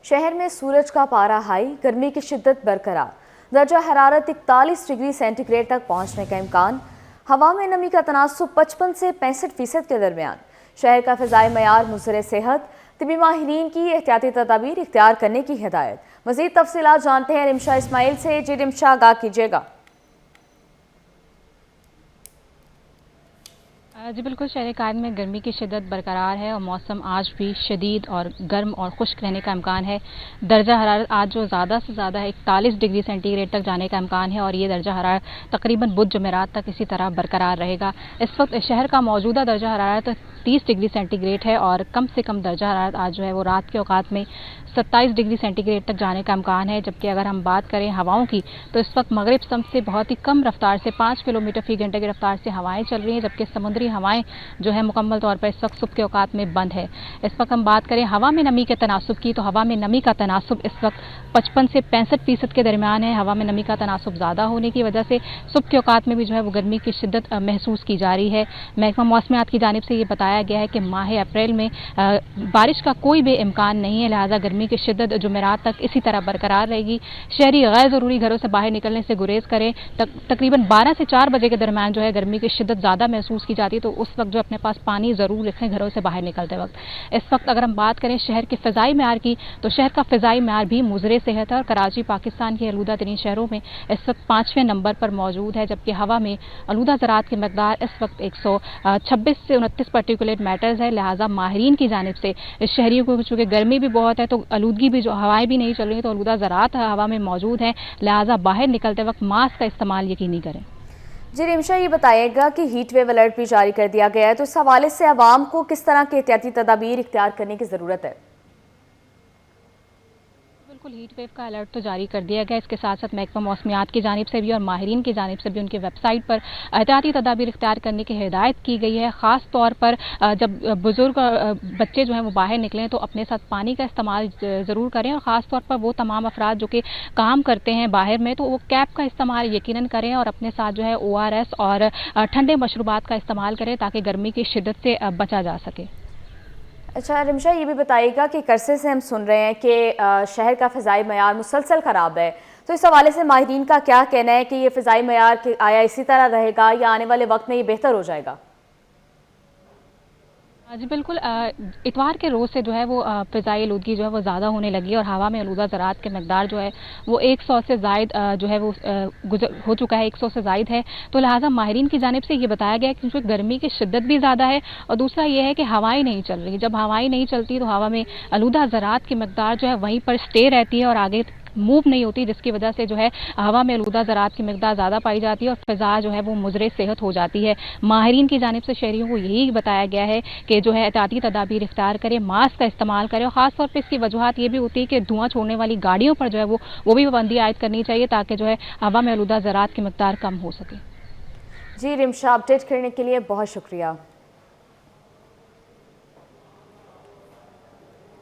शहर में सूरज का पारा हाई, गर्मी की शिद्दत बरकरार। दर्जा हरारत 41 डिग्री सेंटीग्रेड तक पहुंचने का इम्कान। हवा में नमी का तनासुब 55 से 65% के दरमियान। शहर का फ़िज़ाई मयार मुज़र सेहत, तिबी माहिरीन की एहतियाती तदाबीर इख्तियार करने की हिदायत। मज़ीद तफसीलात जानते हैं रिमशा इस्माइल से। जी रिमशा, आगाह कीजिएगा। जी बिल्कुल, शहर कायद में गर्मी की शिद्दत बरकरार है और मौसम आज भी शदीद और गर्म और खुश्क रहने का इम्कान है। दर्जा हरारत आज जो ज़्यादा से ज़्यादा 41 डिग्री सेंटीग्रेड तक जाने का इम्कान है और ये दर्जा हरारत तकरीबन बुध जुमेरात तक इसी तरह बरकरार रहेगा। इस वक्त शहर का मौजूदा दर्जा हरारत 30 डिग्री सेंटीग्रेड है और कम से कम दर्जा हरारत आज जो है वो रात के औकात में 27 डिग्री सेंटीग्रेड तक जाने का इम्कान है। जबकि अगर हम बात करें हवाओं की तो इस वक्त मगरिब सम से बहुत ही कम रफ्तार से 5 किलोमीटर फी घंटे की रफ्तार से हवाएं चल रही हैं, जबकि समुद्री हवाएं जो है मुकम्मल तौर पर इस वक्त सुबह के औकात में बंद है। इस वक्त हम बात करें हवा में नमी के तनासुब की तो हवा में नमी का तनासुब इस वक्त 55 से 65% के दरमियान है। हवा में नमी का तनासुब ज़्यादा होने की वजह से सुबह के औकात में भी जो है वो गर्मी की शिद्दत महसूस की जा रही है। महकमा मौसमियात की जानिब से ये बताया गया है कि माह अप्रैल में बारिश का कोई भी इम्कान नहीं है, लिहाजा गर्मी की शिद्दत जुमेरात तक इसी तरह बरकरार रहेगी। शहरी गैर ज़रूरी घरों से बाहर निकलने से गुरेज करें। तकरीबन 12 से 4 बजे के दरमियान जो है गर्मी की शिद्दत ज़्यादा महसूस की जाती है, तो उस वक्त जो अपने पास पानी ज़रूर रखें घरों से बाहर निकलते वक्त। इस वक्त अगर हम बात करें शहर के फ़िज़ाई मयार की तो शहर का फ़िज़ाई मयार भी मुज़रे सेहत है और कराची पाकिस्तान के आलूदा तरीन शहरों में इस वक्त 5वें नंबर पर मौजूद है। जबकि हवा में आलूदा ज़रात की मकदार इस वक्त 126 से 29 पार्टिकुलेट मैटर्स है। लिहाजा माहिरीन की जानिब से शहरियों को चूँकि गर्मी भी बहुत है तो आलूदगी भी जो हवाएं भी नहीं चल रही तो आलूदा ज़रात हवा में मौजूद है, लिहाजा बाहर निकलते वक्त मास्क का इस्तेमाल यकीनी करें। जी रिमशा, ये बताइएगा कि हीट वेव अलर्ट भी जारी कर दिया गया है, तो इस हवाले से आवाम को किस तरह की एहतियाती तदाबीर इख्तियार करने की ज़रूरत है? बिल्कुल, हीट वेव का अलर्ट तो जारी कर दिया गया। इसके साथ साथ महकमा मौसमियात की जानिब से भी और माहिरीन की जानिब से भी उनकी वेबसाइट पर एहतियाती तदाबीर इख्तियार करने की हिदायत की गई है। ख़ास तौर पर जब बुज़ुर्ग बच्चे जो हैं वो बाहर निकलें तो अपने साथ पानी का इस्तेमाल ज़रूर करें और ख़ास तौर पर वो तमाम अफराद जो कि काम करते हैं बाहर में तो वो कैप का इस्तेमाल यकीनन करें और अपने साथ जो है ORS और ठंडे मशरूबात का इस्तेमाल करें ताकि गर्मी की शिद्दत से बचा जा सके। अच्छा रिमशा, ये भी बताइएगा कि करसे से हम सुन रहे हैं कि शहर का फ़िज़ाई मयार मुसलसल ख़राब है, तो इस हवाले से माहिरीन का क्या कहना है कि ये फ़िज़ाई मयार आया इसी तरह रहेगा या आने वाले वक्त में ये बेहतर हो जाएगा? जी बिल्कुल, इतवार के रोज़ से जो है वो फ़िज़ाई आलूदगी जो है वो ज़्यादा होने लगी है और हवा में आलूदा ज़रात के मकदार जो है वो 100 से ज़ायद जो है वो गुज़र हो चुका है, 100 से ज़ायद है। तो लिहाजा माहिरीन की जानिब से ये बताया गया है कि क्योंकि गर्मी की शिद्दत भी ज़्यादा है और दूसरा ये है कि हवाएं नहीं चल रही। जब हवाएं नहीं चलती तो हवा में आलूदा ज़रात की मकदार जो है वहीं पर स्टे रहती है और आगे मूव नहीं होती, जिसकी वजह से जो है हवा में आलूदा ज़रात की मकदार ज़्यादा पाई जाती है और फ़िज़ा जो है वो मुज़रे सेहत हो जाती है। माहिरीन की जानिब से शहरियों को यही बताया गया है कि जो है एहतियाती तदाबीर इख्तियार करें, मास्क का इस्तेमाल करें और ख़ास तौर पर इसकी वजूहत ये भी होती है कि धुआं छोड़ने वाली गाड़ियों पर जो है वो भी पाबंदी आयद करनी चाहिए ताकि जो है हवा में आलूदा ज़रात की मकदार कम हो सके। जी रिमशा, अपडेट करने के लिए बहुत शुक्रिया।